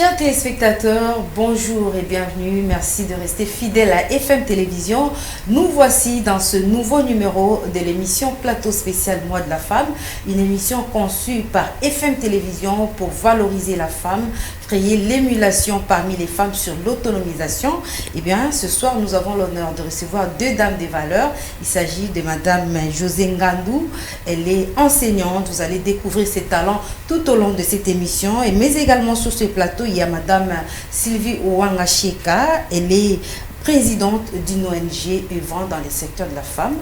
Chers téléspectateurs, bonjour et bienvenue. Merci de rester fidèles à FM Télévision. Nous voici dans ce nouveau numéro de l'émission Plateau spécial Mois de la Femme, une émission conçue par FM Télévision pour valoriser la femme, créer l'émulation parmi les femmes sur l'autonomisation. Eh bien, ce soir, nous avons l'honneur de recevoir deux dames des valeurs. Il s'agit de Madame José Ngandou. Elle est enseignante. Vous allez découvrir ses talents tout au long de cette émission. Mais également sur ce plateau, il y a Madame Sylvie Ouangacheka. Elle est présidente d'une ONG œuvrant dans les secteurs de la femme.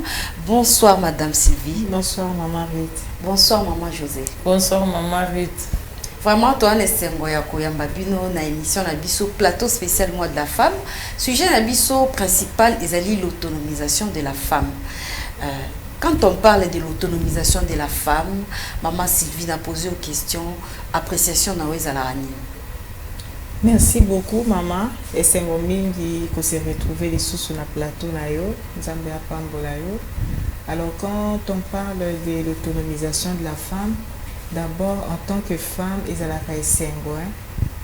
Bonsoir Madame Sylvie. Bonsoir Maman Ruth. Bonsoir Maman José. Bonsoir Maman Ruth. Vraiment, toi, on na émission na biso plateau spécial mois de la femme. Sujet na biso principal est l'autonomisation de la femme. Quand on parle de l'autonomisation de la femme, Maman Sylvie n'a posé une question, appréciation na wezalani. Merci beaucoup Maman. Et c'est mon mingi qu'on s'est retrouvé les sous sur le plateau na yo, Nzambe apambola yo. Alors quand on parle de l'autonomisation de la femme, d'abord en tant que femme ezalaka esengo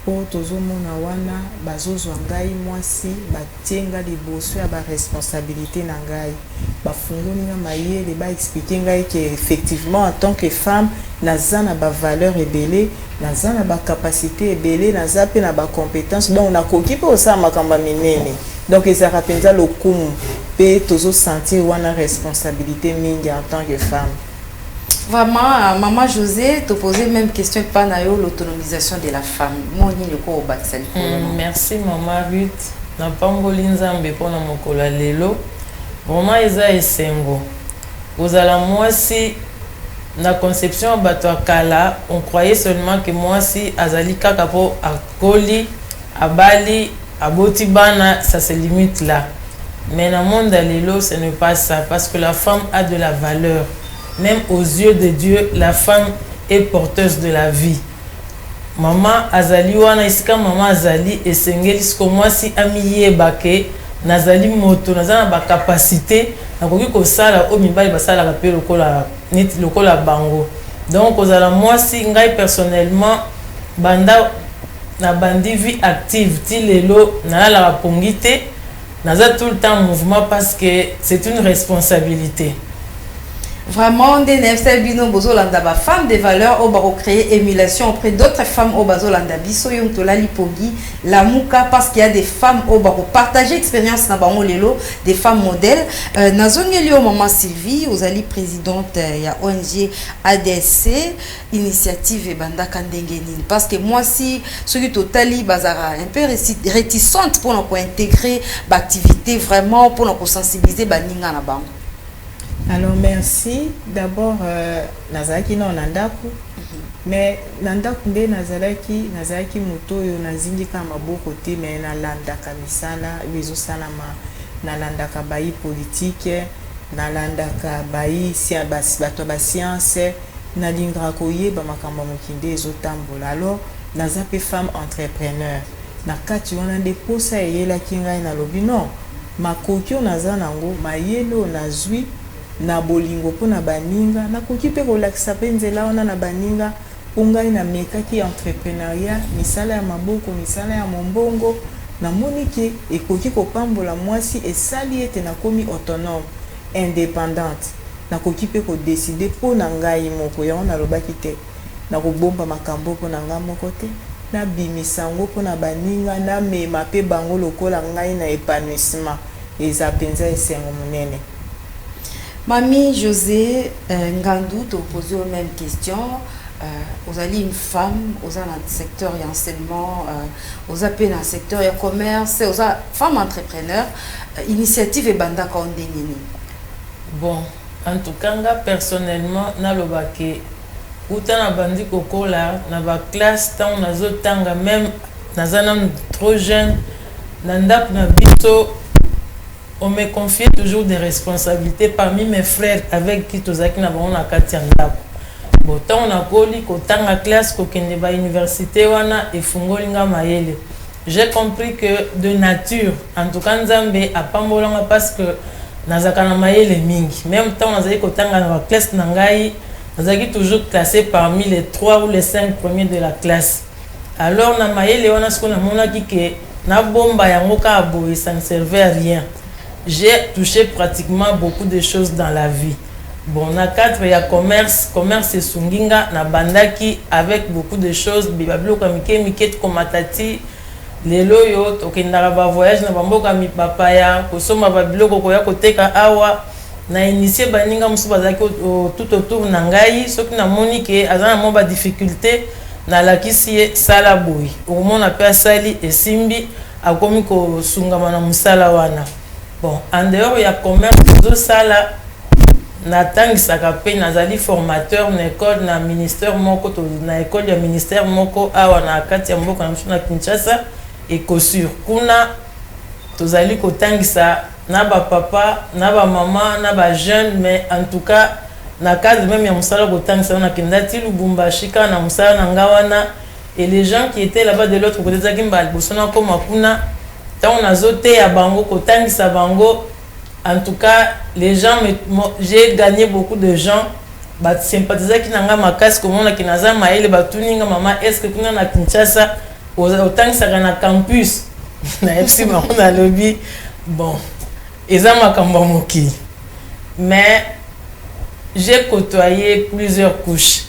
po tozomona wana bazozwa ngai mwasi batienga liboso ya responsabilité na ngai bafungoli nga mayele expliquer ngai que effectivement en tant que femme naza na valeur ebele, naza na capacité ebele, naza pe na compétence, donc nakoki pe osala makambo minene, donc ezalaka penza lokumu pe tozo sentir wana responsabilité mingi en tant que femme. Vraiment, Maman José, te poser même question par l'autonomisation de la femme. Merci Maman Ruth. Na pamboli nzambe pona mokola lelo. Vraiment eza esengo. Ozala mwasi na conception bato akala, on croyait seulement que mwasi azali kaka po akoli, abali, aboti bana, ça se limite là. Mais dans le monde de lelo, ce n'est pas ça parce que la femme a de la valeur. Même aux yeux de Dieu, la femme est porteuse de la vie. Maman azali wana isika maman azali esengeli sko mwasi amiye bake nazali moto nazana ba capacité nakoki ko sala o mibali basala ka pe lokola neti lokola bango. Donc ozala mwasi ngai personnellement banda na bandi vie active ti lelo na la pongité naza tout le temps en mouvement parce que c'est une responsabilité. Vraiment, des nefs bino bozolanda ba femme de valeur au baro créer émulation auprès d'autres femmes au bazolanda biso yom tola lipogi la muka parce qu'il y a des femmes au baro partager expérience na bango lelo des femmes modèles nazongeli au Maman Sylvie aux ali présidente ya ONG ADSC initiative et banda kandengenine parce que moi si ce qui totali bazara un peu réticente pour nous intégrer l'activité vraiment pour nous sensibiliser baninga na bango. Alors merci. D'abord, nazalaki na nandaku, mais nandaku nde nazalaki moto yo nazindika maboko te mais nalandaka misala bezo salama, nalandaka bayi politique, nalandaka bayi bato ba science, nalingaka koyeba makambo mokinde ezotambola. Alors nazape femme entrepreneur. Na kati wana nde posa eyelaki ngai na lobi non, makoki naza nango mayelo nazwi na bolingo pona baninga nakoki pe kolakisa pe nzela wana na baninga ungai na mekaki entrepreneuriat misala ya maboko misala ya mombongo na monike ekoki kopambola mwasi esali ete nakomi autonome indépendante nakoki pe ko décider pona ngai moko ya na lobaki te nakobomba makambo pona nga moko te na bimisango pona baninga na mema pe bango lokola ngai na épanouissement eza penza esengo munene. Mamie José Ngandou te pose aux mêmes questions. Vous allez une femme, vous allez dans le secteur et enseignement, vous avez dans le secteur et commerce, vous avez femme entrepreneur, initiative et banda kondengeni. Bon, en tout cas, personnellement, na lobake, outa na bandi kokola, na ba classe, tant na zotanga même, na zanam trop jeune, nandap na biso. On me confie toujours des responsabilités parmi mes frères avec qui tozaki na bango na kati ya ndako. Bon, tant on a koli ko tanga classe ko kende ba université wana efungoli nga mayele. J'ai compris que de nature, en tout cas Nzambe apambolanga parce que nazaka na mayele mingi. Même temps nazaki ko tanga na classe na ngai, nazaki toujours classé parmi les 3 ou les 5 premiers de la classe. alors na mayele wana siko na monaki ke na bomba yango ka boye ça ne servait à rien. J'ai touché pratiquement beaucoup de choses dans la vie. Bon, na cadre ya commerce et sunginga na bandaki avec beaucoup de choses bibablo kamike miket komatati lelo yo tokendaka ba voyage na bamboka mi papa ya kosoma ba biloko koya koteka awa na initié baninga musu bazaki tout autour na ngai soki na moni ke azana mo ba difficulté na lakisi sala boy omona pe sali esimbi akomi ko sungama na musala wana. Bon, en dehors ya commerce zo sala natangisaka pe nazali formateur na école na ministère moko to na école ya ministère moko awa na kati ya mboka na Kinshasa et Kosur kuna tozali kotangisa na ba papa na ba maman na ba jeune mais en tout cas na cadre même ya musala kotangisa na kindati Lubumbashi na musala na ngawana et les gens qui étaient là-bas de l'autre côté zaki mbali bosona ko makuna tant on a zoté ya bango kotangisa bango. En tout cas, les gens, j'ai gagné beaucoup de gens. Bah, sympathisants qui n'ont pas ma casse, comme on a qui n'a pas ma elle, bah, tout n'y a maman, est-ce que tu as Kinshasa, autant que ça dans le campus, na FC marron dans le lobby, bon, et ça m'a moqué. Mais j'ai côtoyé plusieurs couches.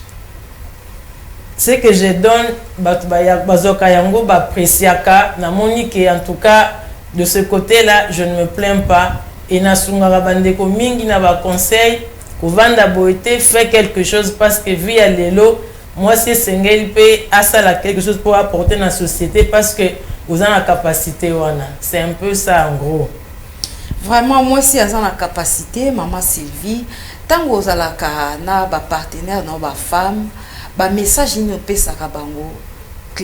Ce que je donne, bah, bazoka yango, bah, presiaka, na monique, en tout cas, de ce côté-là, je ne me plains pas. Et na sungara bandeko mingi na ba conseil ko vanda boité fait quelque chose parce que vu à lelo moi c'est sengeli pe asala quelque chose pour apporter dans la société parce que vous avez la capacité wana. C'est un peu ça en gros. Vraiment moi si azan la capacité maman Sylvie tango zalaka na ba partenaire na ba femme ba message ni opesa ka bango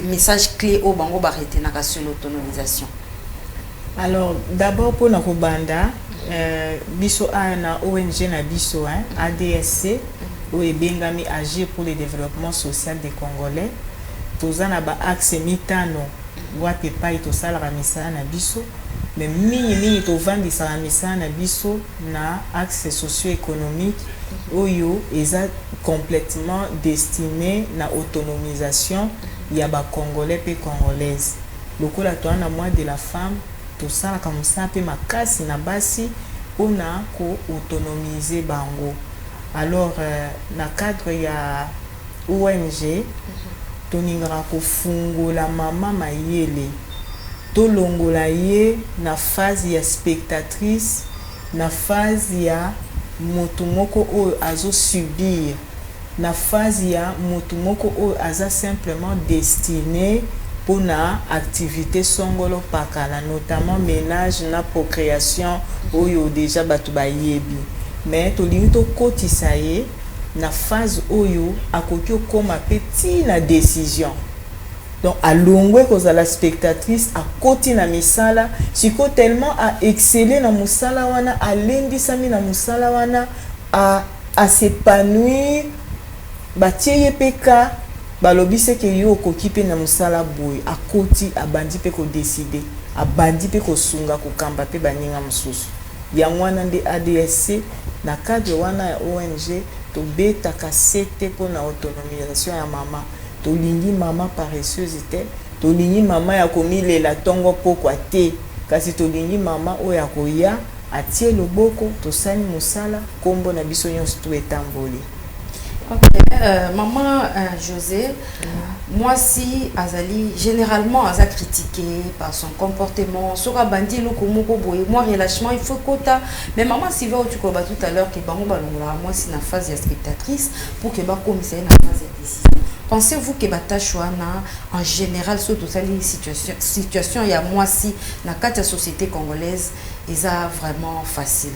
message clé au bango ba retenaka sur l'autonomisation. Alors d'abord pour na kobanda biso na ONG na biso ADSC ou ebengami agir pour le développement social des Congolais tozana ba axe mitano wapi pai to sala misala na biso mais mingi to vandisa misala na biso na axe socio-économique oyo eza complètement destiné na autonomisation ya ba Congolais pe Congolaises lokola to na mois de la femme tout ça comme ça pe makasi na basi on a ko autonomiser bango. Alors na cadre ya ONG toningara ko fungola mama mayele to longola ye na phase ya spectatrice na phase ya motu moko o azo subir na phase ya motu moko o aza simplement destiné pour na activité songolo pakala notamment ménage na procréation oyo déjà batu ba yebi mais to limito kotisa ye na phase oyo akoki koma petit na décision donc alongwe koza la spectatrice akoti na misala siko tellement a exceller na musala wana alendisami na musala wana a s'épanouir batie peka balobi se ke yo koki pe na musala boy akoti abandi pe ko décider abandi pe ko sunga ko kamba pe baninga mususu ya mwana nde ADSC na cadre wana ya ONG to beta kasete pour na autonomisation ya mama to lingi mama paresseuse te to lingi mama ya komilela tongo pokwa te kasi to lingi mama o ya koya atie loboko to sani musala kombo na biso nyonso to etamboli. Ok, maman José, moi si Azali, généralement Aza critiqué par son comportement, sera bandi le komoko boye, moi relâchement il faut quota, mais maman Sylvie tu crois tout à l'heure que bango balonga moi si na phase de spectatrice pour que ba commissaire na phase de décision. Pensez-vous que Batachouana en général surtout ça les situation il y a moi si na quatre société congolaise est vraiment facile?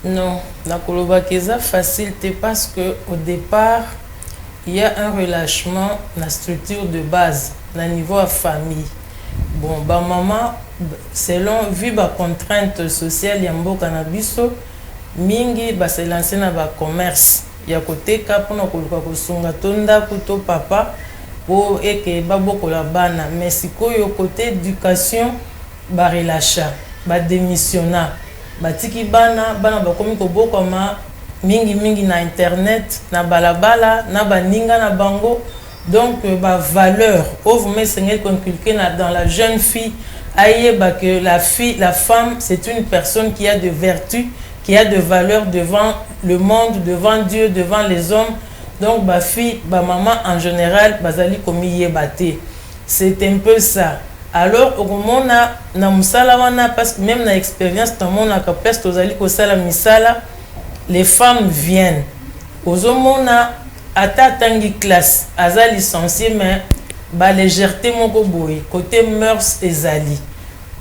Non, la Kolobakeza facilité parce que au départ, il y a un relâchement dans la structure de base, dans le niveau de famille. Bon, bah maman, selon vu la contrainte sociale, il y a un cannabiso, mingi bah c'est lancé dans le commerce. Il y a côté cap on a koluka tonda kuto papa pour et que bah beaucoup la bana, mais si côté éducation, bah relâcha, bah démissionna. Batiki bana bakomi koboko mingi na internet na balabala na baninga na bango Donc ba valeur au vous met seigneur inculquer dans la jeune fille ayeba que la femme c'est une personne qui a de vertu, qui a de valeur devant le monde, devant Dieu, devant les hommes. Donc ba fille, ba maman en général bazali komi yebate. C'est un peu ça. Alors au moment na musala wana parce que même na expérience dans mon akapes tozali ko sala misala, les femmes viennent. Ozomona ata tangi classe aza licencié mais ba légèreté moko boy côté mœurs ezali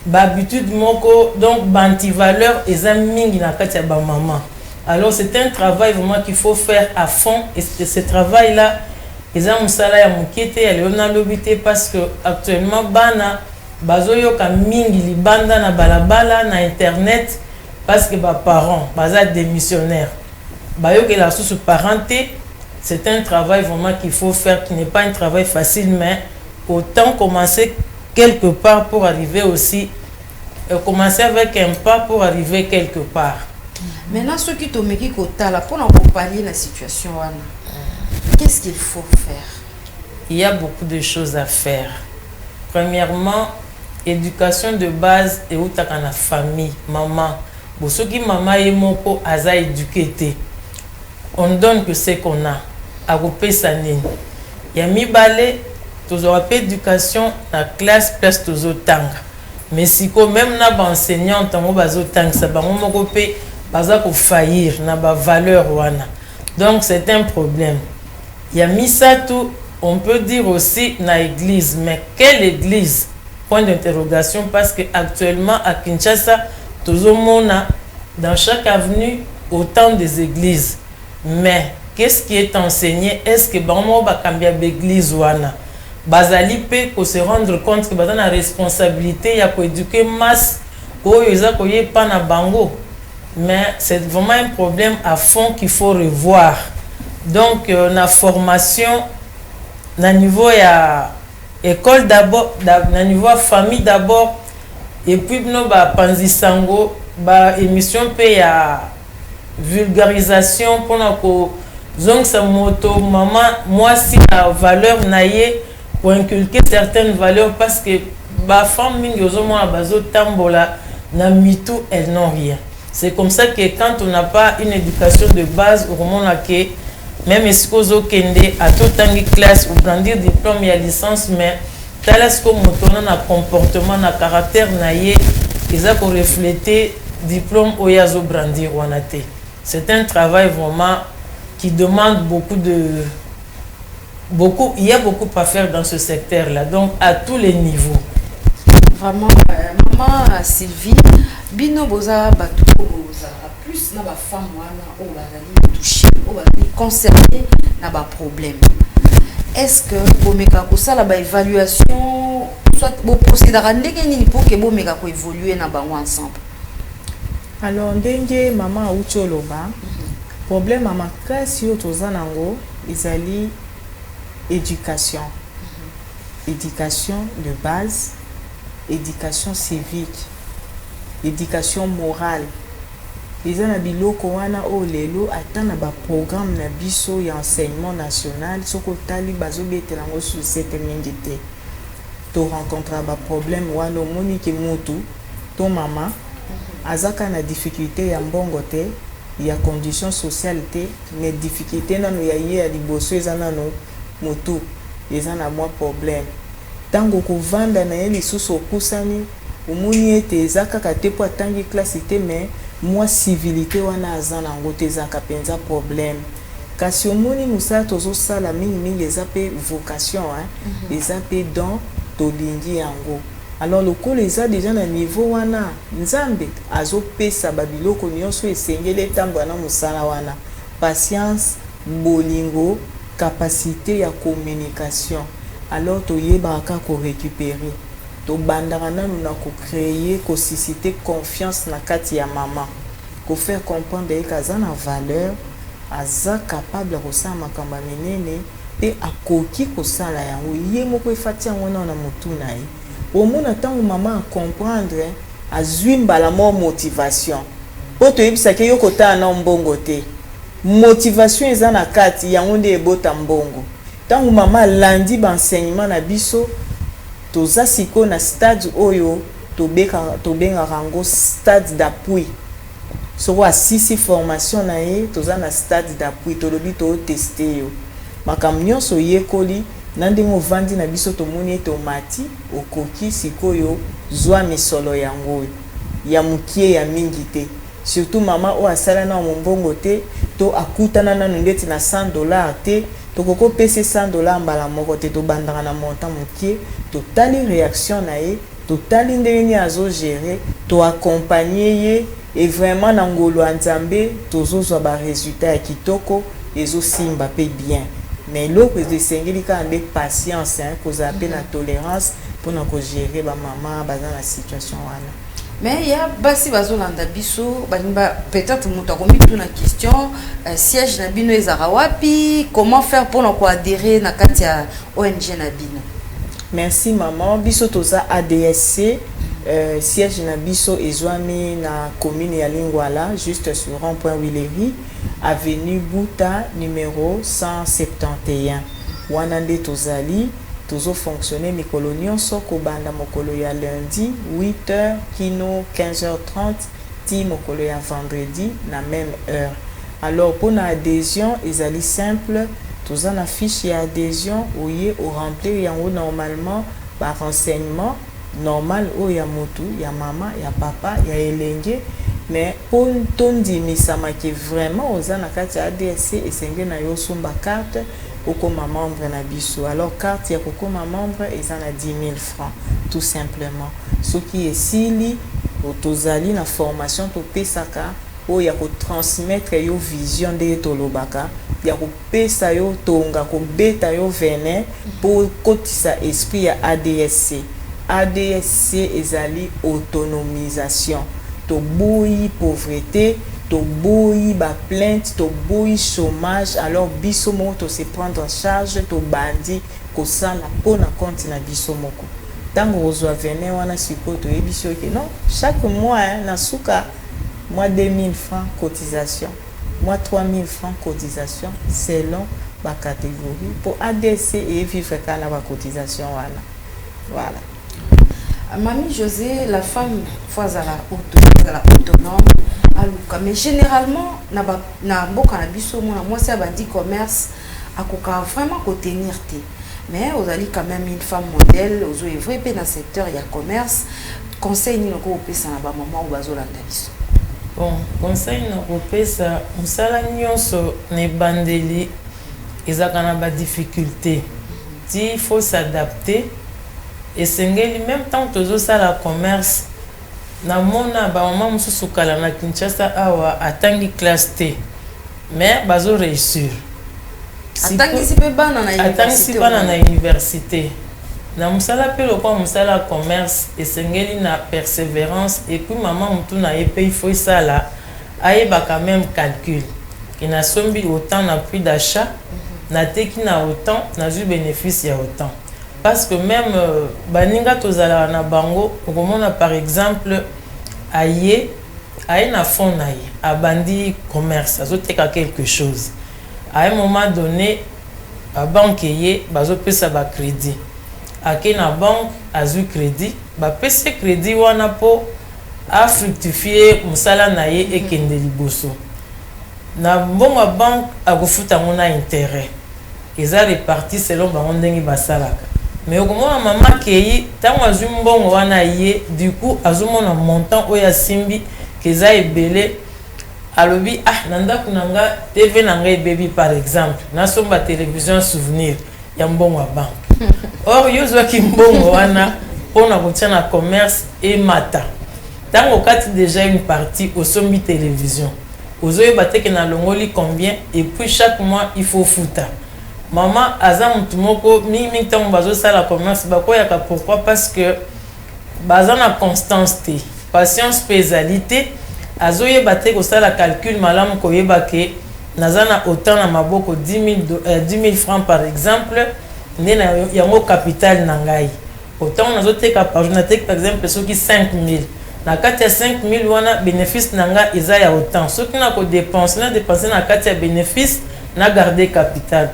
ba habitude moko donc ba anti-valeur eza mingi na kati ya ba maman. Alors c'est un travail vraiment qu'il faut faire à fond et ce travail là eza musala ya mokete ya leona lobité parce que actuellement bana bazoyoka mingi libanda na balabala na internet parce que ba parents baza démissionnaires bayoke la sous parenté. C'est un travail vraiment qu'il faut faire, qui n'est pas un travail facile, mais autant commencer quelque part pour arriver aussi, commencer avec un pas pour arriver quelque part. Maintenant, ceux qui t'ont mis là pour accompagner la situation, qu'est-ce qu'il faut faire? Il y a beaucoup de choses à faire. Premièrement, éducation de base et où t'as la famille, maman. Pour ceux qui maman et mon po aza éduqué, on donne que c'est qu'on a. À couper sa nini. Il y a mis balai, tous aura pas éducation la classe place tous tanga. Mais si quand même na ba enseignant tango bazo tanga ça ba mo copé baza ko faillir na ba valeur wana. Donc c'est un problème. Il y a mis ça tout, on peut dire aussi na église, mais quelle église? Point d'interrogation parce que actuellement à Kinshasa tous au monde dans chaque avenue autant des églises. Mais qu'est-ce qui est enseigné? Est-ce que vraiment ba kambia l'église wana bazali pe ko se rendre compte que bazana responsabilité ya ko éduquer masse ko yoza ko ye pa na bango? Mais c'est vraiment un problème à fond qu'il faut revoir. Donc na formation na niveau ya école d'abord, na niveau famille d'abord et puis no ba panzisango ba émission pe ya vulgarisation pour na ko donc sa moto maman moi si la valeur naie pour inculquer certaines valeurs parce que ba femme mingi ozomona bazo tambola na mitou elles n'ont rien. C'est comme ça que quand on n'a pas une éducation de base au moment là que même si ozo kende à tout tangi classe ou brandir diplôme et licence mais talas ko moto na comportement na caractère naie ils a pour refléter diplôme oyazo brandir wanate. C'est un travail vraiment qui demande il y a beaucoup à faire dans ce secteur-là, donc à tous les niveaux. Vraiment, maman Sylvie, bino boza batu boza plus na ba femme wana o bazali touché, o bazali concerné na ba problème. Est-ce que bomeka ko sala ba évaluation soit bo procédera ndenge nini pour que bomeka ko évoluer na bango ensemble? Alors ndenge maman ucholoba problème à ma classe nango ezali éducation. Éducation de base, éducation civique, éducation morale. Ezana biloko wana o lelo atana ba programme na biso ya enseignement national soko tali bazobetela ngo sur cette mingité. To rencontre ba problème wana moni ke mutu to mama azaka na difficulté ya mbongo te. Il y a conditions sociales, mais difficultés non il y a liboso ezana no moto ezana moi problème. Tango ko vanda na yeli suso kusani umuni ete ezaka kate po tangi classe mais moi civilité wana azana ngote ezaka penza problème. Kasi umuni musa tozo sala mingi ezape vocation hein ezape don tolingi yango. Alors le coup les a déjà na niveau wana nzambe azo pesa babiloko nyonso esengele tambwa na musala wana patience bolingo capacité ya communication alors to yebaka ko récupérer to bandara nanu na ko créer ko susciter confiance na kati ya maman ko faire comprendre que azana valeur aza capable ko sa makamba menene pe akoki ko sala yango ye moko efati yango na mutu na ye. Au moins, tant que maman comprendre, à zwimba la motivation. Pour te dire que yo kota na mbongo te. Motivation eza na kati ya ngonde ebota mbongo. Tant maman lundi enseignement na biso toza siko na stade oyo tobenga rango stade d'appui. Soko asisi formation na ye toza na stade d'appui tolobi to tester yo. Makambo nyonso yekoli na ndenge ovandi na biso tomoni ete omati okoki sikoyo zwa misolo yango ya mukie ya mingi te. Surtout mama o asala na mombongo te to akutana na ndeti na $100 te to koko pese $100 mbala moko te to bandaka na montant mukie to tali réaction na ye to tali ndenge azo gérer to accompagner ye et vraiment na ngolo nzambe tozozwa ba résultat ya kitoko ezo simba pe bien. Mais l'autre de sengeli ka ande patience hein koza pe na tolérance pour na ko gérer ba maman baza na situation wana. Mais il y a basi bazolanda biso banimba peut-être mutu akomi tu na question siège na bino ezara wapi, comment faire pour na ko adhérer na kati ya ONG na bino. Merci maman, biso toza ADSC siège na biso ezwami na commune ya Lingwala juste sur rond-point Willery avenue Bouta numéro 171. Wana nde tozali tozo fonctionner mikolo nyonso ko banda mokolo ya lundi 8h kino 15h30 ti mokolo ya vendredi na même heure. Alors pour na adhésion ezali simple, toza na fiche ya adhésion oye o remplir yango normalement par renseignement normal o ya motu ya mama ya papa ya elenge. Mais pour tondi misama ki vraiment oza na kati ya ADSC esenge na yo somba carte okoma membre na biso. Alors carte ya kokoma membre eza na 10 000 francs tout simplement. Ce qui est sili tozali na formation to pesaka o ya ko transmettre yo vision de tolobaka ya ko pesa yo tonga ko beta yo venin pour kotisa esprit ya ADSC. ADSC ezali autonomisation. To boui pauvreté, to boui ba plainte, to boui chômage. Alors biso moko to se prendre en charge, to bandi ko sala pona compte na biso moko. Tango ozwa venin wana siko to ebiso ke non, chaque mois hein, na suka mois 2000 francs cotisation, mois 3000 francs cotisation selon ba catégorie pour ADC et vivre quand la cotisation wana. Voilà. Mamie José, la femme fois à la autonome, mais généralement, na mboka na biso moi c'est bandi commerce akoka vraiment ko tenir té. Mais vous allez quand même une femme modèle, vous avez vrai dans secteur il y a commerce, conseil ni ko pesa na ba maman ou bazolanda biso. Bon, conseil na ko pesa musala nyonso ne bandeli ezaka na ba difficulté. Il faut s'adapter. Et sengeli même temps tozo sala commerce na mona ba mama mususu kala na Kinshasa awa atangi classe T mais bazo réussir atangi sipe bana na université na musala pe lo kwa musala commerce et sengeli na persévérance et puis maman mutu na yepe il faut sala ayeba quand même calcul qui na sombi autant na prix d'achat na teki na autant na ju bénéfice ya autant. Parce que même baninga tozala na bango okomona par exemple aye na fond na ye abandi commerce azoteka quelque chose à un moment donné ba banque ye bazopesa ba crédit ake na banque azu crédit ba pesa crédit wana po a fructifier musala na ye ekende liboso na mbongo banque akofuta ngona intérêt eza réparti selon bango ndenge basalaka. Mais au moment maman qui tant azumbongo wana ye du coup azumona montant oya simbi keza ebele alobi ah nanda kunanga TV nanga baby par exemple na somba télévision souvenir ya mbongo wa banque. Or yozo ki mbongo wana pona kotia na commerce et mata. Tango kati déjà une partie au sombi télévision. Ozoyo bateke na longoli combien et puis chaque mois il faut fouta. Maman aza mutu moko mingi tango bazo sala commerce bakoyaka pourquoi parce que baza na constance te patience pesalité azoyeba te kosala calcul malamu koyeba ke naza na autant na maboko 10 000 francs par exemple nde na yango capital na ngai autant nazoteka par jour nateka par exemple soki 5 000 na kati ya 5 000 wana bénéfice na nga eza ya autant soki na ko dépenser na kati ya bénéfice na garder capital.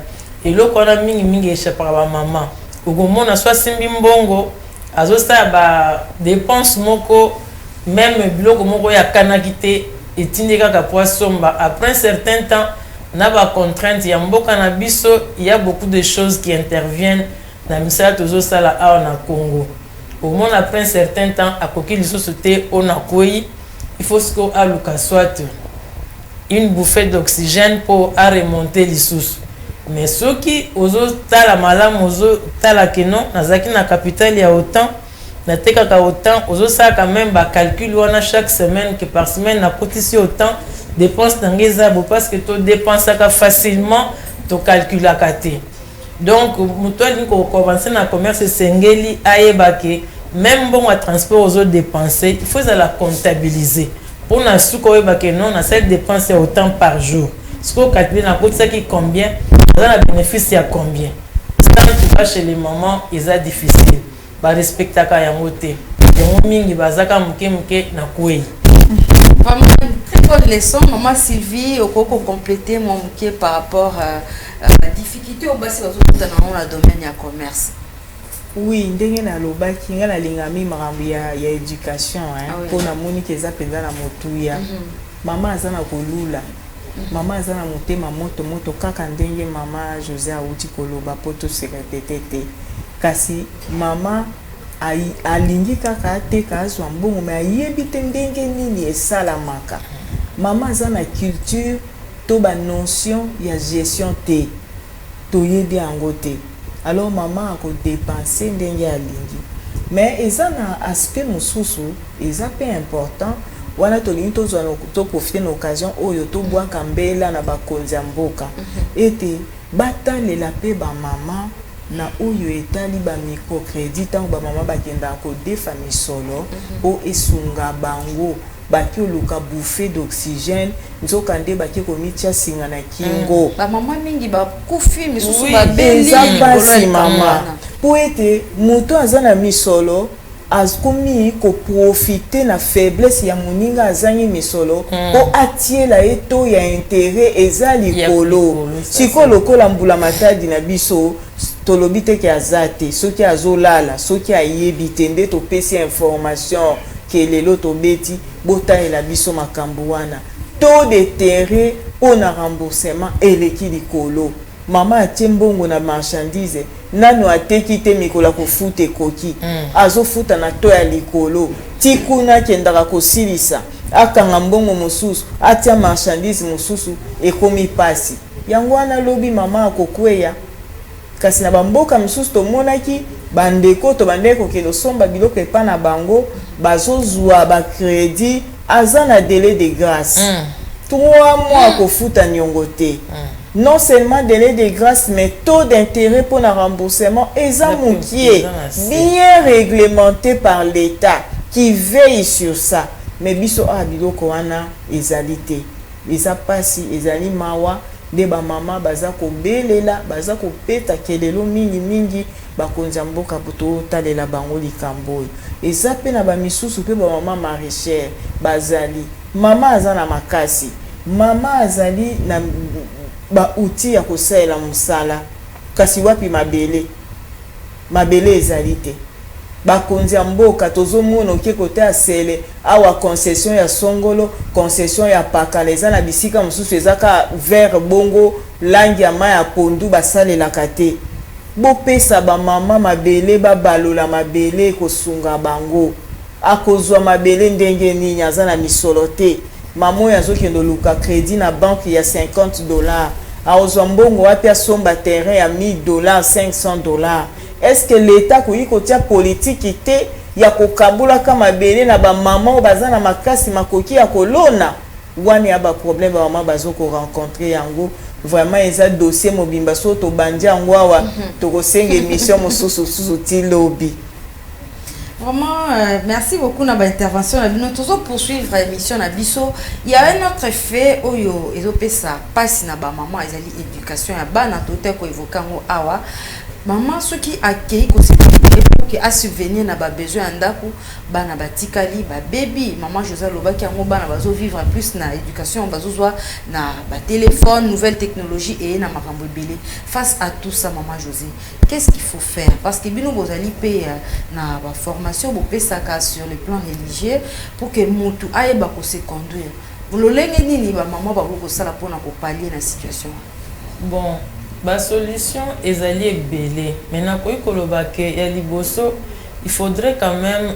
eloko wana mingi échappera ba maman okomona soit simbi mbongo azosala ba dépense moko même biloko moko ya kanaki te etindi kaka po asomba. Après un certain temps na ba contrainte ya mboka na biso, il y a beaucoup de choses qui interviennent na misala tozosala awa na Congo. Au moins après un certain temps akoki lisusu te ona koyi, il faut que aluka soit une bouffée d'oxygène pour à remonter lisusu. Mais ceux qui ozo tala malamu ozo tala keno nazaki na capitale ya autant na tekaka autant ozo ça quand même ba calcul wana chaque semaine que par semaine na kotisi autant dépense nangeza bo parce que to dépense ka facilement to calcula kate. Donc muto ali ko commencer na commerce sengeli ayeba ke même bon à transport aux autres dépenser, il faut la comptabiliser pour na suko yeba ke non na cette dépense autant par jour. Ce qu'on calcule na côté ça qui combien ça a bénéfice à combien. Ça tu vas chez les mamans, ils a difficile. Ba respecta ka yango te. Yango mingi bazaka muke na kwei. Vraiment une très bonne leçon, maman Sylvie, au coco compléter mon muke par rapport à la difficulté au bas si dans la domaine du commerce. Oui, ndenge na lobaki nga na lingami makambo ya éducation hein pour na moni ke za penza na motuya. Mama azana kolula. Mama azana motema moto kaka ndenge mama José auti koloba poto se répéter te. Kasi mama alingi kaka ateka azwa mbongo me ayebi te ndenge nini esalamaka. Mama azana culture to ba notion ya gestion te toyebi yango te. Alors maman a dépensé ndenge alingi. Mais eza na aspect mosusu eza pe important wana tolingi to profiter l'occasion oyo to bwaka mbela na bakonzi ya mboka ete batalela pe ba mama na oyo etali ba microcrédit tango ba mama bakenda ko defa misolo o esunga bango baki oluka bouffée d'oxygène nzoka nde baki komitia singa na kingo ba mama mingi ba kufi misusu oui, ba beli basi mama po ete moto aza na misolo askomi ko profiter na faiblesse ya moninga azangi misolo po atiela eto ya intérêt eza likolo siko lokola mbula matadi na biso tolobi te ke azate soki azolala soki ayebi te nde topesi information ke lelo tobeti botaela biso makambo wana taux d'intérêt on a remboursement eleki likolo mama atie mbongo na marchandise nano ateki te mikola kofuta ekoki azofuta na to ya likolo tikuna kendaka kosilisa akanga mbongo mosusu atia marchandise mosusu ekomi pasi yango wana lobi mama akokweya kasi na bamboka mosusu tomonaki bandeko to bandeko kelo somba biloko epa na bango bazozwa ba crédit aza na délai de grâce 3 mois kofuta nyongo te non seulement délai de grâce mais taux d'intérêt pour le remboursement eza mukie bien réglementé par l'État qui veille sur ça mais biso biloko wana ezali te eza pasi ezali mawa de ba mama baza ko belela baza ko peta kelelo mingi bakonza mboka buto talela bango likambo eza pe na ba misusu pe ba mama maraîchère bazali mama azana makasi mama azali na ba outil ya kosala musala kasi wapi mabele ezali te bakonzi ya mboka tozomona oke kote asele awa concession ya songolo concession ya pakala eza na bisika mosusu ezaka vert bongo langi ya mai ya pondu basalelaka te bopesa bamama mabele babalola mabele kosunga bango akozwa mabele ndenge nini aza na misolo te mama oyo azokende luka crédit na banque ya $50 aozwa mbongo wapi asomba terrain ya $1000 $500. Est-ce que l'État koyi kotia politique te ya kokabula kama bele na ba mama baza na makasi makoki ya kolona wani ya ba problème ba mama bazoko rencontrer yango vraiment eza dossier mobimba so to bandi yango awa to kosenga émission mosusu ti lobby. Vraiment, merci beaucoup na ba intervention. Nous toujours poursuivre l'émission na biso. Il y a un autre fait oyo ezopesa passe na ba maman ezali éducation ya bana to te ko évoquer ngo awa. maman ceux qui accueillent pour que à subvenir na ba besoin ndako bana batikali ba baby maman José Loba qui ngo bana bazo vivre en plus na éducation bazo zwa na ba téléphone nouvelle technologie et na makambo belé face à tout ça maman José qu'est-ce qu'il faut faire parce que bino bozali pe na ba formation bo pesaka sur le plan religieux pour que mutu ayeba ko se conduire bololenge nini ba maman ba ko sala pona ko pallier na situation bon ba solution ezali ebele maintenant koyi koloba ke ya liboso il faudrait quand même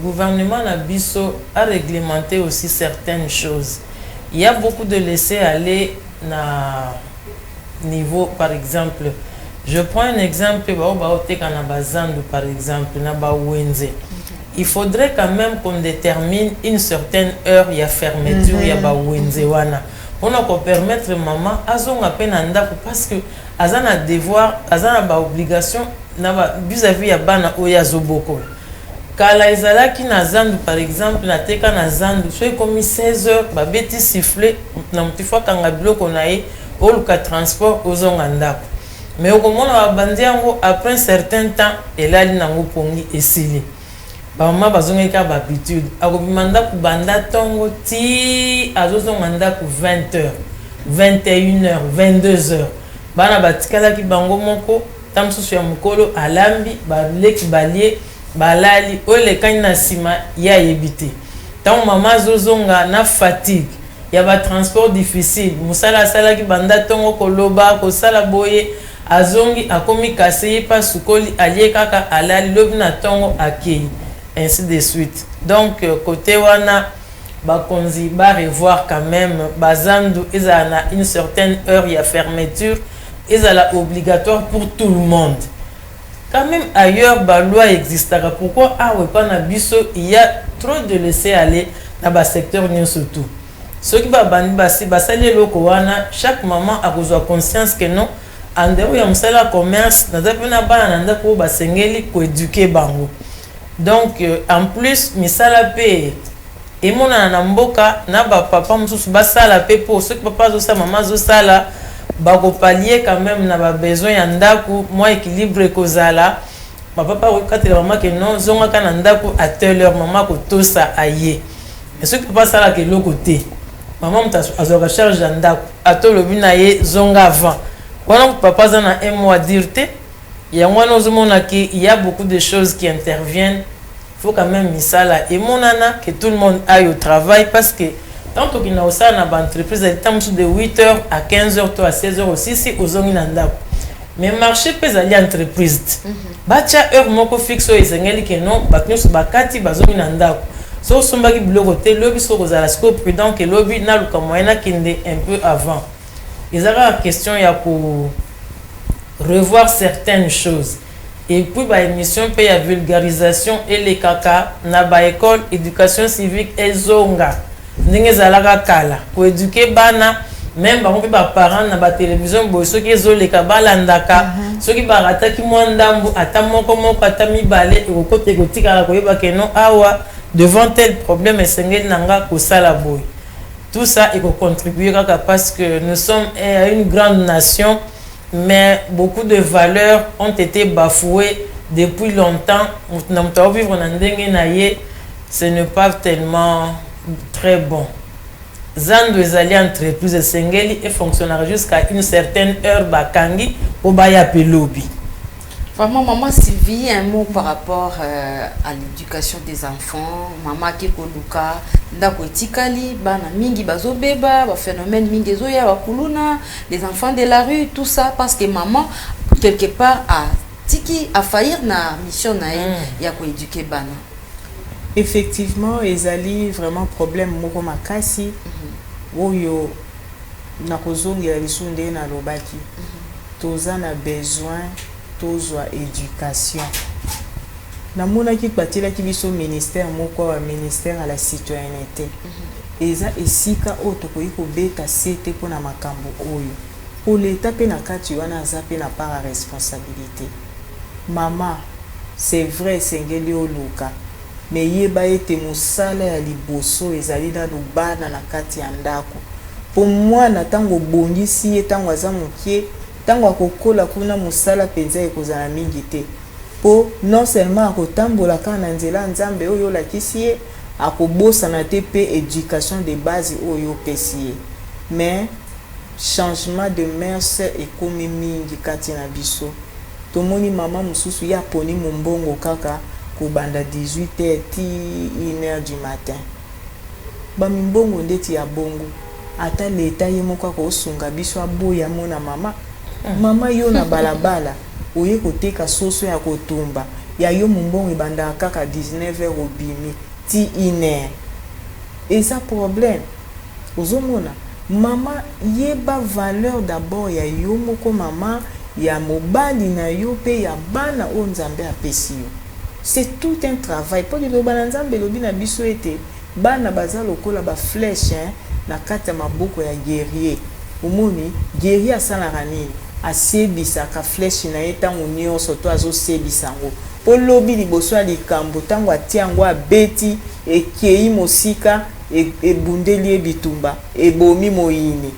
gouvernement na biso à réglementer aussi certaines choses. Il y a beaucoup de laisser aller na niveau par exemple je prends un exemple par exemple na ba wenze. Il faudrait quand même qu'on détermine une certaine heure il y a fermeture il y a ba wenze wana. On a pour permettre maman azonga pena ndako parce que azana devoir azana ba obligation na ba vis-à-vis ya bana oya zoboko kala ezalaki na zandu par exemple na teka na zandu so comme 16h ba beti siffler na mtifwa kanga biloko na ye oluka transport ozonga ndako mais okomona ba bandi yango après un certain temps elali nango pongi esili bama bazongeka ba habitude akobimanda ku banda tongo ti azozonga ndako 20h 21h 22h bana batikala ki bango moko tamsusu ya mukolo alambi baleki balie balali ole kanya sima ya yebite tant mama zozonga na fatigue ya ba transport difficile musala sala ki banda tongo koloba ko sala boye azongi akomi kaseye pa sukoli alie kaka alali lobi na tongo akei ainsi de suite donc côté wana bakonzi ba revoir quand même bazandu ezana une certaine heure ya fermeture ezala obligatoire pour tout le monde quand même ailleurs ba loi existera pourquoi pas na biso il y a trop de laisser aller na ba secteur nyo surtout ceux qui ba bandi basi basali loko wana chaque maman a besoin conscience que non andero ya musala commerce na zapena bana nda ko basengeli ko éduquer bango donc en plus misala pe et mon na mboka na ba papa mususu basala pe pour ceux qui papa zo sa maman zo sala ba ko pallier quand même na ba besoin ya ndako moi équilibre kozala ma papa rekatela maman que non zonga kana ndako à telle heure maman ko tosa aye mais ceux qui papa sala que l'autre côté maman mta azoka charge ya ndako atolo bina ye zonga avant voilà papa zana un mois dirté il y a moi nous mona que il y a beaucoup de choses qui interviennent faut quand même misala et mon nana que tout le monde aille au travail parce que tant qu'il na osa na ba entreprise elle temps de 8h à 15h to à 16h aussi si ozongi na ndako mais marché pesa ali entreprise bacha heure moko fixe ezengeli que non baknyos bakati bazongi na ndako so sombaki biloko te lobi so kozala sco prudent que lobi na luka moyena kinde un peu avant ils aura la question ya ko revoir certaines choses et puis ba émission pe ya vulgarisation et les kaka na ba école éducation civique ezonga ndenge zalaka kala pour éduquer bana même ba mpe ba parents na ba télévision bo soki ezoleka balandaka soki barataki mwandambu ata moko ata mibale ekokote kotikala koyeba ke non awa devant tel problème esengeli nanga kosala boy tout ça il faut contribuer parce que nous sommes une grande nation mais beaucoup de valeurs ont été bafouées depuis longtemps nous vivre na ndenge na ye ce n'est pas tellement très bon zando ezali entreprise sengeli et fonctionnera jusqu'à une certaine heure bakangi au baya pelobi. Vraiment, maman Sylvie, un mot par rapport à l'éducation des enfants. Maman Kekoluka, ndako etikali, bana mingi bazobeba, ba phénomène mingi zoya bakuluna, les enfants de la rue, tout ça parce que maman quelque part a tiki a faillir na mission na ya ko éduquer bana. Effectivement, ezali vraiment problème moko makasi. Oyo na kozongi ya lisunde na lobaki. Toza na besoin tozwa éducation. Namona ki patila ki biso ministère moko wa ministère à la citoyenneté. Eza esika oto ko iko beta sete pona makambo oyo. Pour l'état pe na kati wana zape na part responsabilité. Maman, c'est vrai sengeli oluka. Mais yeba ete musala ya liboso ezali na lubana na kati ya ndako. Pour moi na tango bongisi etango aza mokie tango akokola kuna mosala penza ekozala mingi te po non seulement akotambola kaka na nzela nzambe oyo olakisi ye akobosana te mpe éducation de base oyo opesi ye mais changement de mœurs ekomi mingi kati na biso tomoni mama mosusu ya poni mombongo kaka kobanda 18h ti 1h du matin bamimbongo ndeti ya bongo ata leta ye moko akosunga biso aboya mona mama mama yo na balabala oye koteka soso ya kotumba ya yo mombongo ebanda kaka 19h obimi ti 1h eza problème ozomona mama yeba valeur d'abord ya yo moko mama ya mobali na yo pe ya bana o nzambe apesi yo c'est tout un travail pour le bana nzambe lobi na biso ete bana baza lokola ba flèche na kati ya maboko ya guerrier omoni guerrier asalaka nini asebisaka flèche na ye ntango nyonso to azosebisa yango po lobi liboso ya likambo ntango atia yango abeti ekei mosika ebundeli ye bitumba ebomi moyini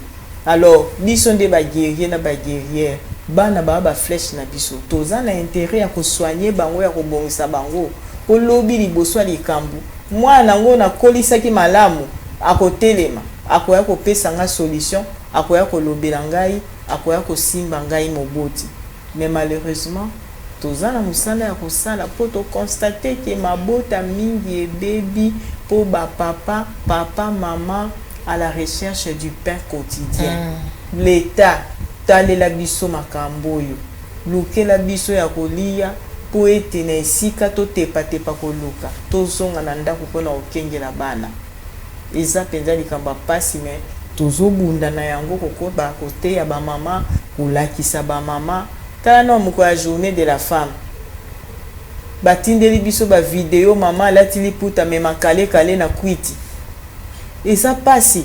alors biso nde baguerrier na baguerrière bana ba flèche na biso toza na intérêt ya kosoigner bango ya kobongisa bango po lobi liboso ya likambo mwana ngo na kolisaki malamu akotelema akoya kopesa nga solution akoya kolobela ngai akoya kosimba ngai moboti mais malheureusement toza na musala ya kosala po to constater que mabota mingi ebebi po ba papa mama à la recherche du pain quotidien l'état talela biso makambo oyo lukela biso ya kolia po ete na esika totepa koluka tozonga na ndako mpona kokengela bana eza mpenza likambo pasi me tozobunda na yango kokoba koteya bamama kolakisa bamama tala na moko ya journée de la femme batindeli biso bavideo mama alati liputa mema kale na kwiti eza pasi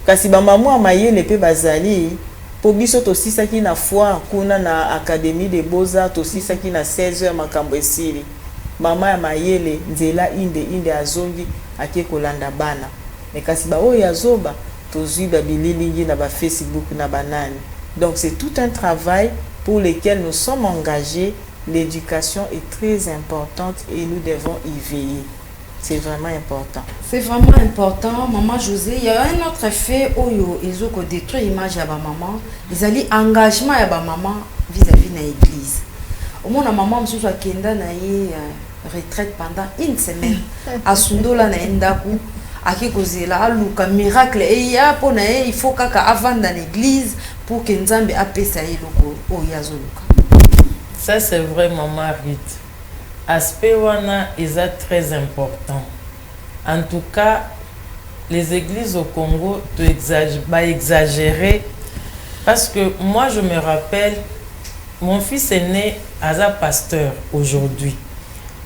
kasi bamama ya mayele mpe bazali po biso tosisaki na foire kuna na Académie des Beaux-Arts tosisaki na 16h makambo esili mama ya mayele nzela inde azongi ake kolanda bana mais kasi ba oyo azoba tozwi babililingi na ba Facebook na banani donc c'est tout un travail pour lequel nous sommes engagés. L'éducation est très importante et nous devons y veiller. C'est vraiment important. C'est vraiment important, maman José. Il y a un autre fait où ils ont détruit l'image de ma maman. Ils ont dit engagement de ma maman vis-à-vis de l'église. Au moins, la maman me a kenda na retraite pendant une semaine. À Sundola na endaku, à Kikozela, à Luka miracle. Et il faut qu'avant dans l'église pour que Nzambe appelle ça au Yazoluka. Ça c'est vrai maman Rite. Aspect wana est très important. En tout cas, les églises au Congo exagérer parce que moi je me rappelle, mon fils est né à un pasteur aujourd'hui.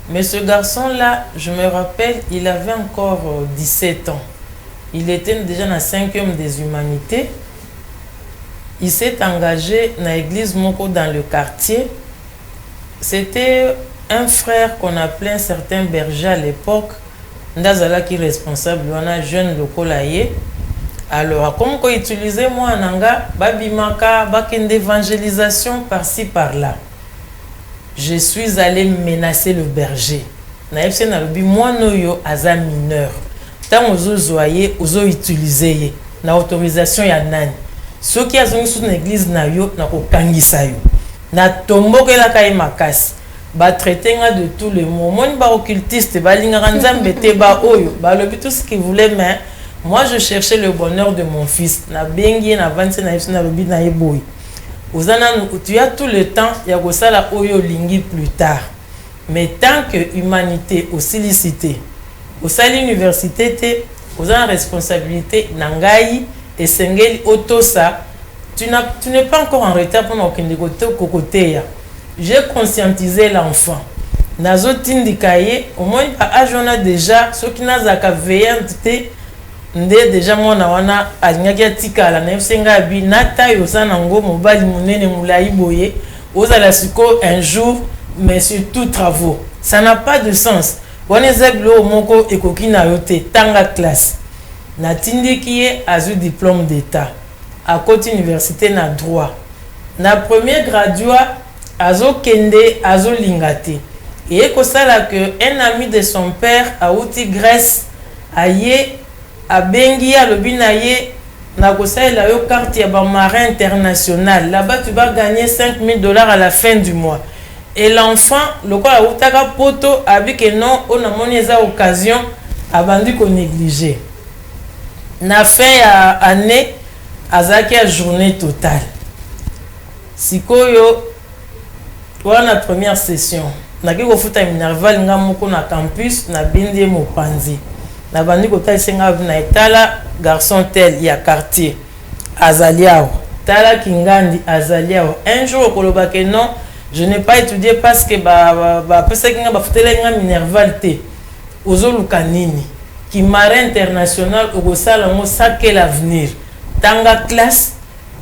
Mais ce garçon-là, je me rappelle, il avait encore 17 ans. Il était déjà dans la 5e des humanités. Il s'est engagé dans l'église Moko dans le quartier. C'était un frère qu'on appelait un certain berger à l'époque. Ndazala qui est responsable, on a jeune locolaye. Alors, comme qu'on utilisait moi en anga, babimaka, bakin d'évangélisation par-ci par-là. Je suis allé menacer le berger. Naïfse nalubi moi noyo aza mineur. Tant ozo zoyer, ozo utiliser na autorisation ya nani. Ceux qui ont sur l'église na yo na kokangisa yo. Na tomboke la kai makasi. Ba traiter de tous les mots. Moi ba occultiste, ba linga nzambe te ba oyo, ba lobi tout ce qu'il voulait mais moi je cherchais le bonheur de mon fils. Na bengi na vance na yifse na lobi na yeboy. Tu as tout le temps, il y a ça la oyo lingi plus tard. Mais tant que humanité aussi licité, au sein de l'université, vous avez une responsabilité, nangai et sengeli otosa, tu n'es pas encore en retard pour nous côté. J'ai conscientisé l'enfant. Nazo tindikaye, au moins à a déjà ceux qui n'ont pas veillé nde déjà mwana wana alingi atikala na yesenga bi nata yosana ngo mobali munene mulai boye ozala siko un jour mais surtout travaux ça n'a pas de sens wana zeblo moko ekoki na yote tanga classe na tindiki ye azu diplôme d'état à côté université na droit na premier graduat azokende azolingate et kosala que un ami de son père auti Grèce aye abengi alobi na ye na kosalela yo carte ya ba marin international là-bas tu vas gagner $5,000 à la fin du mois et l'enfant lokola utaka poto abi que non on a moni eza occasion abandi ko négliger na fin ya année azaki a journée totale sikoyo wana première session naki kofuta minerval nga moko na campus na bindi mopanzi na bandi kotalisa nga na etala garçon tel ya quartier azaliao tala kingandi azaliao un jour okoloba que non je n'ai pas étudié parce que ba pesaki nga bafutela nga minerval te ozoluka nini ki marin international okosala ngo ça quel avenir tanga classe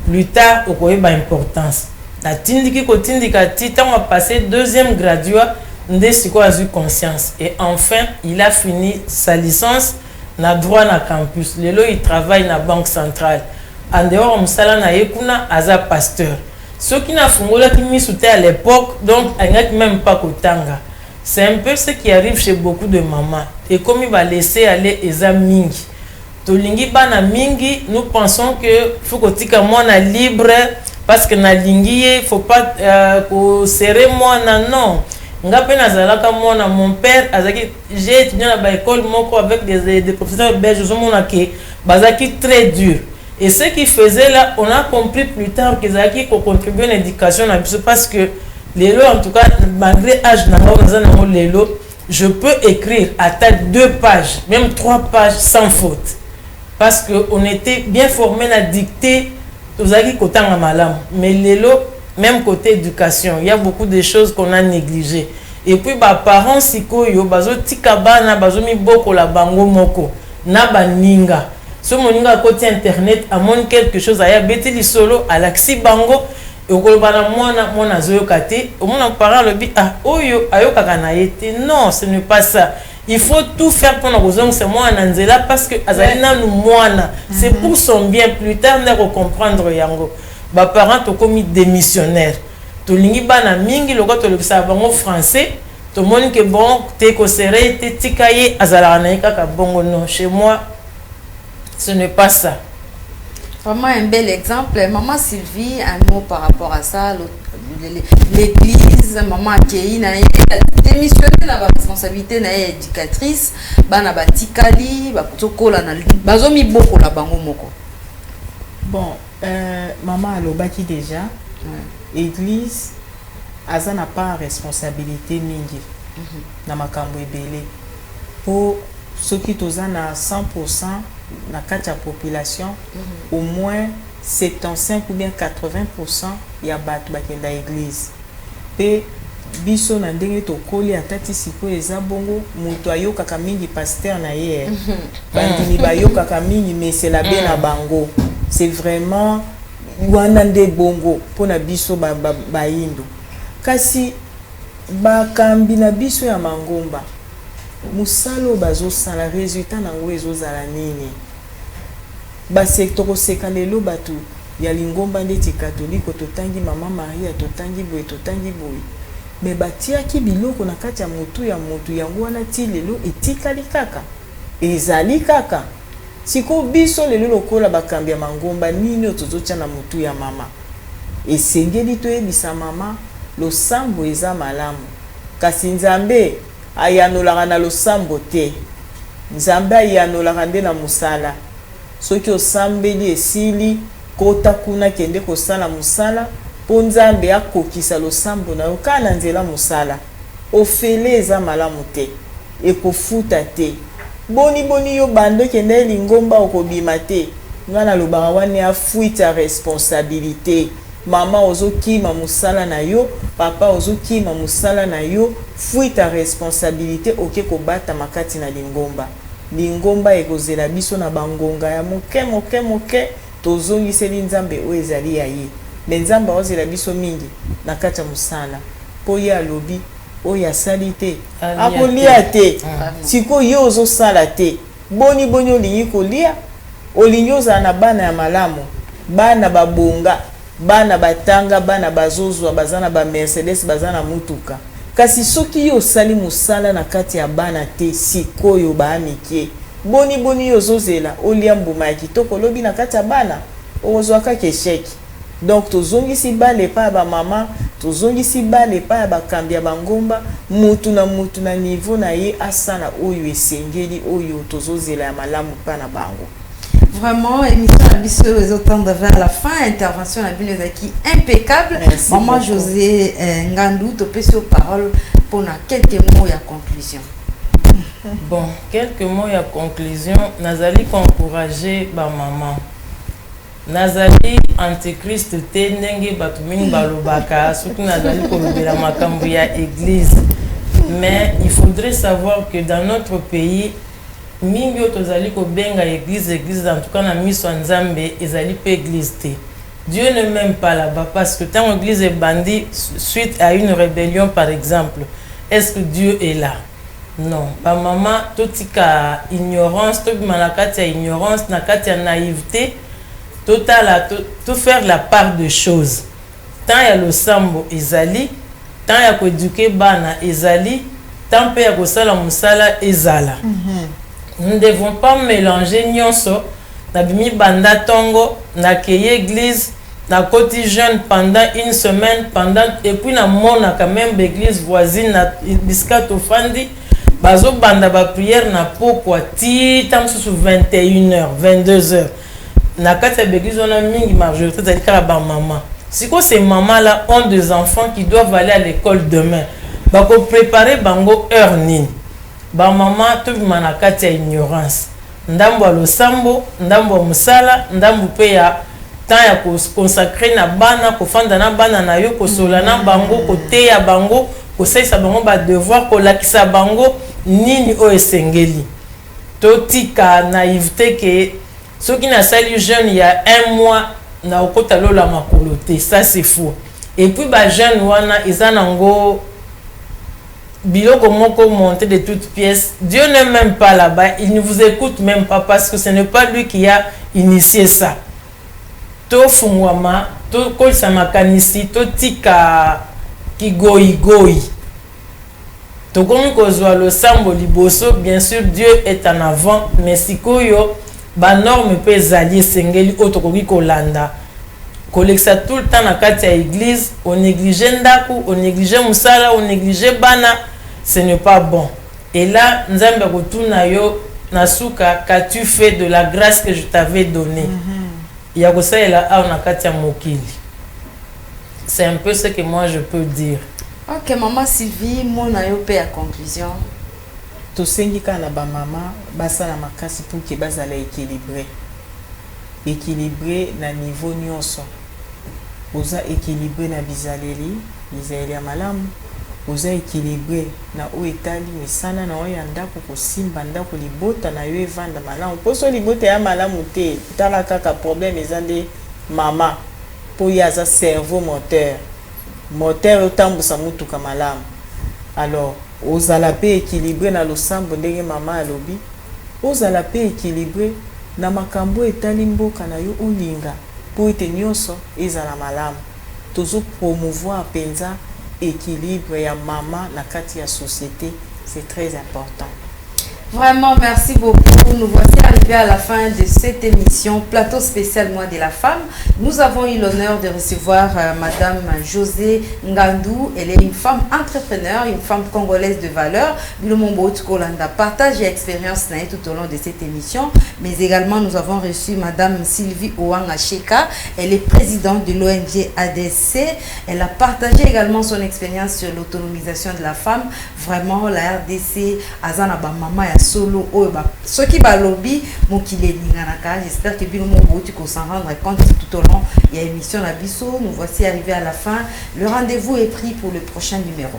plus tard okoyeba importance na tindiki kotindika ti tant a passé deuxième graduat nde siko a eu conscience et enfin il a fini sa licence na droit na campus lelo il travaille na banque centrale en dehors msala na yekuna aza pasteur ceux qui n'a fungola qui mis à l'époque donc il même pas kotanga c'est un peu ce qui arrive chez beaucoup de mamans et comme il va laisser aller eza mingi tolingi bana mingi nous pensons que faut kotika mwana libre parce que na lingi faut pas serrer moi non nga pe nazalaka mwana mon père azaki j'ai étudié à ba école moko avec des professeurs belges zomona ke bazaki très dur et ce qu'il faisait là on a compris plus tard que zaki ko contribuer à l'éducation na biso parce que lelo en tout cas malgré âge na nga lelo je peux écrire à tête 2 pages même 3 pages sans faute parce que on était bien formé na dictée tozaki kotanga malamu mais lelo même côté éducation il y a beaucoup de choses qu'on a négligées et puis ba parents sikoyo bazo tikabana bazo mi boko la bango moko na baninga so moninga côté internet amon quelque chose aya beteli solo alaxi bango et okolobana mwana zoyoka te omona parent le bi ah oyo ayokaka na yete non ce n'est pas ça il faut tout faire pour nous raison c'est moi en nzela parce que azalina nous moana c'est pour son bien plus tard de comprendre yango ba parents to comme démissionnaire to lingi bana mingi loko to lebisa bango français to moni que bon te ko seré te tikaye azala na kaka bongo non chez moi ce n'est pas ça. Vraiment un bel exemple. Maman Sylvie, un mot par rapport à ça. L'église, maman Kéi, démissionné dans la responsabilité d'éducatrice, bana batikali, bakotokola na bazomi boko la bango moko. Bon, maman alobaki déjà. Église, aza n'a pas responsabilité mingi. Na makambo ebele. Pour ceux qui toza na 100% na kati ya population au moins 75 ou bien 80% ya bato bakenda église pe biso na ndenge tokoli atati siko eza bongo moto ayokaka mingi pasteur na ye bandimi bayokaka mingi mais c'est la bien na bango c'est vraiment wana nde bongo pona biso bayindo kasi bakambi na biso ya mangomba musalo bazo sala résultat nango ezozala nini basekto seka lelo batu ya lingomba ndeti catholique totangi mama Maria totangi boye me batiaki biloko na kati ya motu yango wana ti lelo etikali kaka ezali kaka siko biso lelo lokola bakambi ya mangomba nini otozotia na motu ya mama esengeli toyebisa mama losambo eza malamu kasi nzambe ayanolaka na losambo te nzambe ayanolaka nde na musala soki osambeli esili kota kuna kende kosala musala po nzambe akokisa losambo na yo kaka na nzela musala ofele eza malamu te ekofuta te boni yo bando kende lingomba okobima te nga nalobaka wana afuita responsabilité mama ozokima musala na yo papa ozokima musala na yo fuita responsabilité oke kobata makati na lingomba ekozela biso na bangonga ya moke tozongiseli nzambe oyo ezali ya ye me nzambe ozela biso mingi na kati ya musala po ye alobi oyo asali te akolia te siko ye ozosala te boni olingi kolia olingi ozala na bana ya malamu bana babonga bana batanga bana bazozwa bazana ba Mercedes bazana mutuka kasi soki yo sali musala na kati ya bana te sikoyo ba amike boni yo zozela olia mbuma ya kitoko lobi na kati ya bana ozwa ka kesheki donc tozongisi bale pa ba mama tozongisi bale pa ba kambia bangomba mutu na niveau na ye asana oyo esengeli oyo tozozela ya malamu pa na bango. Vraiment, émission Abisso les autant vers la fin, intervention à Bino qui impeccable. Merci Maman beaucoup. José Ngandou, tu peux sur parole pour quelques mots et à conclusion. Bon, quelques mots et à conclusion. Nazali encourager ma maman. Nazali antichrist te ndenge batu mingi balobaka surtout nazali kolobela makambo ya église. Mais il faudrait savoir que dans notre pays mingi tozali ko benga église en tout cas na miso nzambe ezali pe église te. Dieu ne m'aime pas là-bas parce que tant l'église est bandit suite à une rébellion par exemple, est-ce que Dieu est là? Non. Ba maman totika ignorance, to malakati ya ignorance, na kati ya naïveté, total tout faire la part de choses. Tant ya le sambo ezali, tant ya ko éduquer bana ezali, tant pe ya ko sala musala ezala. Nous ne devons pas mélanger nyonso na bimi banda tongo na keye église na côté jeune pendant une semaine pendant et puis na mona quand même l'église voisine na biscato fandi bazo banda ba prière na pokwa ti tam sur 21h 22h na kati l'église on a mingi majorité de kala ba maman si quoi ces mamans là ont des enfants qui doivent aller à l'école demain ba ko préparer bango heure nini ba maman to bimana kati ya ignorance ndambo ya losambo ndambo ya musala ndambo pe ya temps ya consacrer na bana kofanda na bana na yo kosola na bango koteya bango kosaisa bango ba devoir kolakisa bango nini o esengeli totika naïveté que soki na sali jeune il y a un mois na okota lola makolo te ça c'est faux et puis ba jeune wana ezanango biloko moko monté de toutes pièces. Dieu ne m'aime pas là-bas, il ne vous écoute même pas parce que ce n'est pas lui qui a initié ça. To fungwama, to kolisa makanisi, to tika ki goi. To komi kozwa lo sambo liboso, bien sûr Dieu est en avant, mais sikoyo ba norme pe zali sengeli otokoki kolanda. Koleksa tout le temps na kati ya église, on négligeait ndaku, on négligeait musala, on négligeait bana, ce n'est pas bon. Et là, nzambe kotuna yo nasuka qu'as-tu fait de la grâce que je t'avais donnée? Ya kosaela a na kati ya mokili. C'est un peu ce que moi je peux dire. OK, maman Sylvie, mon ayo pe à conclusion. Tosengi kana ba mama basala makasi pour que bazala équilibré na niveau nyonso. Oza équilibré na bizaleli ya malamu, oza équilibré na o etali misana na oya ndako kosimba ndako libota na yo evanda malamu. Poso libota ya malamu te, tala kaka problème ezande mama po yaza cerveau moteur otambusa mutuka malamu. Alors ozala pe équilibré na losambo ndenge mama alobi, ozala pe équilibré na makambo etali mboka na yo olinga po ete nyonso ezala malamu. Tozo promouvoir penza équilibre ya mama na kati ya société, c'est très important. Vraiment, merci beaucoup. Nous voici arrivés à la fin de cette émission Plateau spécial Mois de la Femme. Nous avons eu l'honneur de recevoir Madame José Ngandou. Elle est une femme entrepreneur, une femme congolaise de valeur. Partage et expérience tout au long de cette émission. Mais également, nous avons reçu Madame Sylvie Ouanga Cheka. Elle est présidente de l'ONG ADC. Elle a partagé également son expérience sur l'autonomisation de la femme. Vraiment, la RDC, Azana Bamama et solo ce qui va lobby j'espère que bien tu s'en rendre compte tout au long il y a émission Abisso. Nous voici arrivés à la fin. Le rendez-vous est pris pour le prochain numéro.